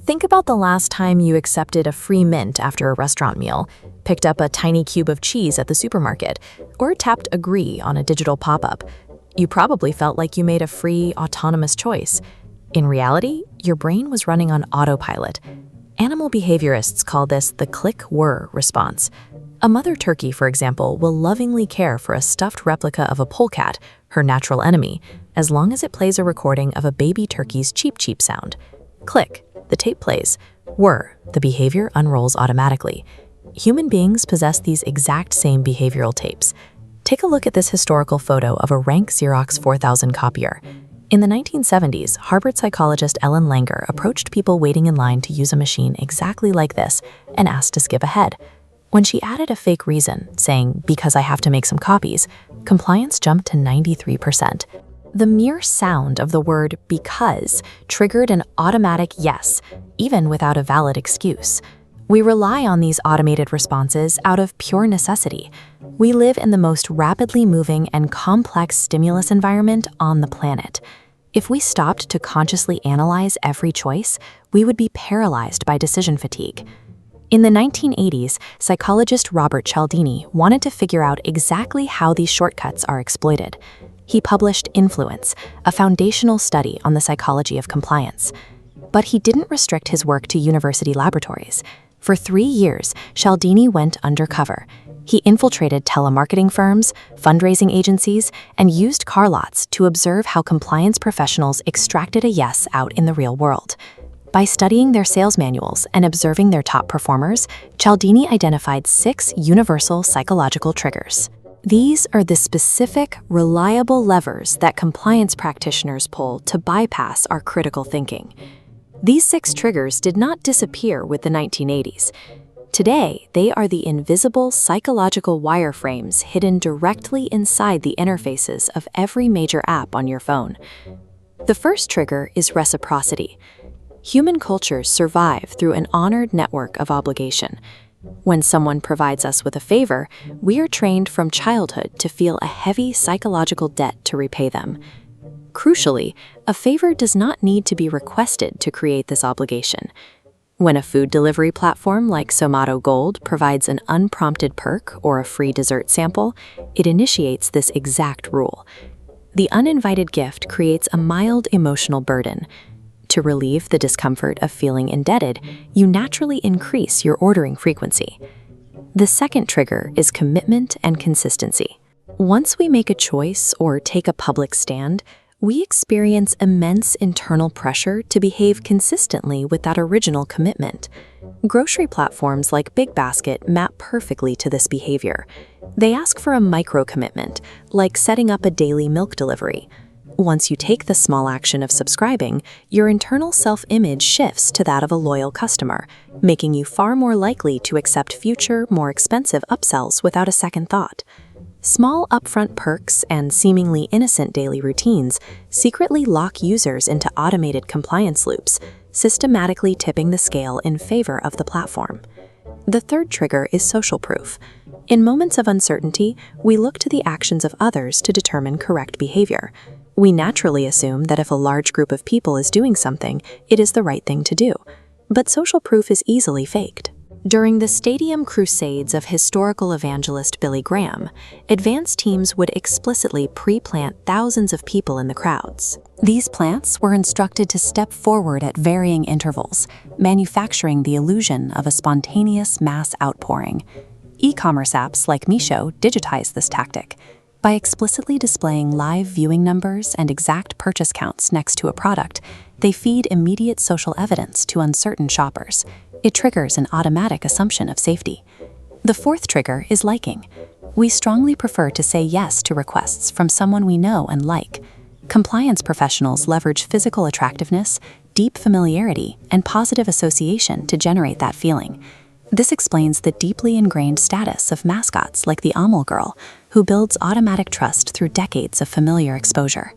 Think about the last time you accepted a free mint after a restaurant meal, picked up a tiny cube of cheese at the supermarket, or tapped agree on a digital pop-up. You probably felt like you made a free, autonomous choice. In reality, your brain was running on autopilot. Animal behaviorists call this the click-whir response. A mother turkey, for example, will lovingly care for a stuffed replica of a polecat, her natural enemy, as long as it plays a recording of a baby turkey's cheep-cheep sound. Click, the tape plays. Whir, the behavior unrolls automatically. Human beings possess these exact same behavioral tapes. Take a look at this historical photo of a rank Xerox 4000 copier. In the 1970s, Harvard psychologist Ellen Langer approached people waiting in line to use a machine exactly like this and asked to skip ahead. When she added a fake reason, saying, "because I have to make some copies," compliance jumped to 93%. The mere sound of the word "because" triggered an automatic yes, even without a valid excuse. We rely on these automated responses out of pure necessity. We live in the most rapidly moving and complex stimulus environment on the planet. If we stopped to consciously analyze every choice, we would be paralyzed by decision fatigue. In the 1980s, psychologist Robert Cialdini wanted to figure out exactly how these shortcuts are exploited. He published Influence, a foundational study on the psychology of compliance. But he didn't restrict his work to university laboratories. For 3 years, Cialdini went undercover. He infiltrated telemarketing firms, fundraising agencies, and used car lots to observe how compliance professionals extracted a yes out in the real world. By studying their sales manuals and observing their top performers, Cialdini identified 6 universal psychological triggers. These are the specific, reliable levers that compliance practitioners pull to bypass our critical thinking. These 6 triggers did not disappear with the 1980s. Today, they are the invisible psychological wireframes hidden directly inside the interfaces of every major app on your phone. The first trigger is reciprocity. Human cultures survive through an honored network of obligation. When someone provides us with a favor, we are trained from childhood to feel a heavy psychological debt to repay them. Crucially, a favor does not need to be requested to create this obligation. When a food delivery platform like Zomato Gold provides an unprompted perk or a free dessert sample, it initiates this exact rule. The uninvited gift creates a mild emotional burden. To relieve the discomfort of feeling indebted, you naturally increase your ordering frequency. The second trigger is commitment and consistency. Once we make a choice or take a public stand, we experience immense internal pressure to behave consistently with that original commitment. Grocery platforms like Big Basket map perfectly to this behavior. They ask for a micro-commitment, like setting up a daily milk delivery. Once you take the small action of subscribing, your internal self-image shifts to that of a loyal customer, making you far more likely to accept future, more expensive upsells without a second thought. Small upfront perks and seemingly innocent daily routines secretly lock users into automated compliance loops, systematically tipping the scale in favor of the platform. The third trigger is social proof. In moments of uncertainty, we look to the actions of others to determine correct behavior. We naturally assume that if a large group of people is doing something, it is the right thing to do. But social proof is easily faked. During the stadium crusades of historical evangelist Billy Graham, advance teams would explicitly pre-plant thousands of people in the crowds. These plants were instructed to step forward at varying intervals, manufacturing the illusion of a spontaneous mass outpouring. E-commerce apps like Meesho digitize this tactic. By explicitly displaying live viewing numbers and exact purchase counts next to a product, they feed immediate social evidence to uncertain shoppers. It triggers an automatic assumption of safety. The fourth trigger is liking. We strongly prefer to say yes to requests from someone we know and like. Compliance professionals leverage physical attractiveness, deep familiarity, and positive association to generate that feeling. This explains the deeply ingrained status of mascots like the Amul Girl, who builds automatic trust through decades of familiar exposure.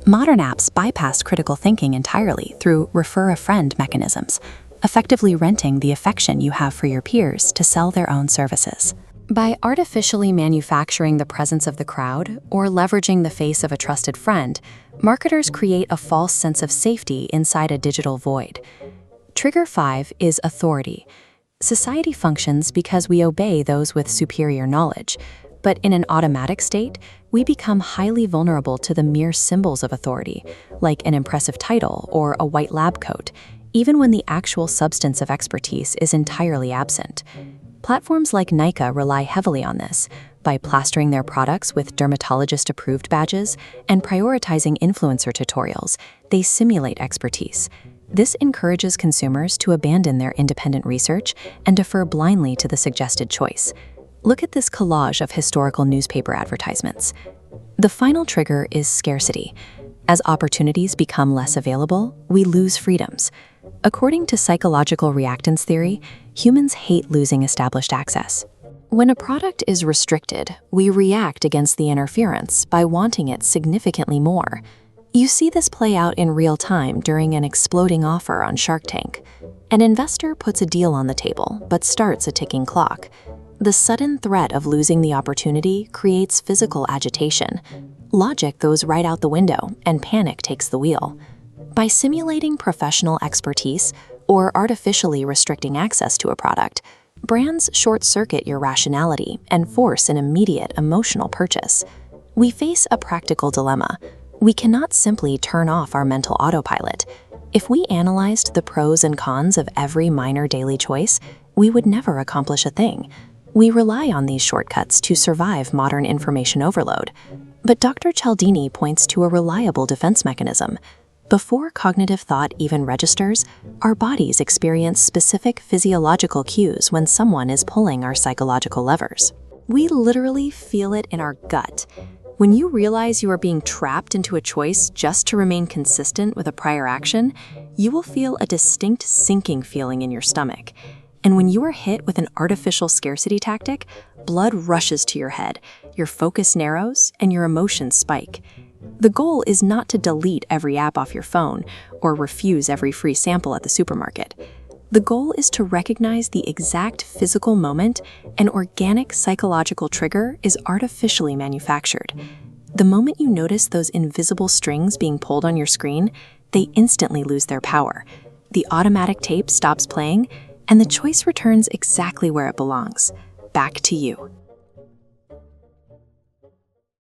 Modern apps bypass critical thinking entirely through refer-a-friend mechanisms, effectively renting the affection you have for your peers to sell their own services. By artificially manufacturing the presence of the crowd or leveraging the face of a trusted friend, marketers create a false sense of safety inside a digital void. Trigger 5 is authority. Society functions because we obey those with superior knowledge, but in an automatic state, we become highly vulnerable to the mere symbols of authority, like an impressive title or a white lab coat, even when the actual substance of expertise is entirely absent. Platforms like Nykaa rely heavily on this by plastering their products with dermatologist-approved badges and prioritizing influencer tutorials. They simulate expertise. This encourages consumers to abandon their independent research and defer blindly to the suggested choice. Look at this collage of historical newspaper advertisements. The final trigger is scarcity. As opportunities become less available, we lose freedoms. According to psychological reactance theory, humans hate losing established access. When a product is restricted, we react against the interference by wanting it significantly more. You see this play out in real time during an exploding offer on Shark Tank. An investor puts a deal on the table, but starts a ticking clock. The sudden threat of losing the opportunity creates physical agitation. Logic goes right out the window, and panic takes the wheel. By simulating professional expertise or artificially restricting access to a product, brands short-circuit your rationality and force an immediate emotional purchase. We face a practical dilemma. We cannot simply turn off our mental autopilot. If we analyzed the pros and cons of every minor daily choice, we would never accomplish a thing. We rely on these shortcuts to survive modern information overload. But Dr. Cialdini points to a reliable defense mechanism. Before cognitive thought even registers, our bodies experience specific physiological cues when someone is pulling our psychological levers. We literally feel it in our gut. When you realize you are being trapped into a choice just to remain consistent with a prior action, you will feel a distinct sinking feeling in your stomach. And when you are hit with an artificial scarcity tactic, blood rushes to your head, your focus narrows, and your emotions spike. The goal is not to delete every app off your phone or refuse every free sample at the supermarket. The goal is to recognize the exact physical moment an organic psychological trigger is artificially manufactured. The moment you notice those invisible strings being pulled on your screen, they instantly lose their power. The automatic tape stops playing, and the choice returns exactly where it belongs, back to you.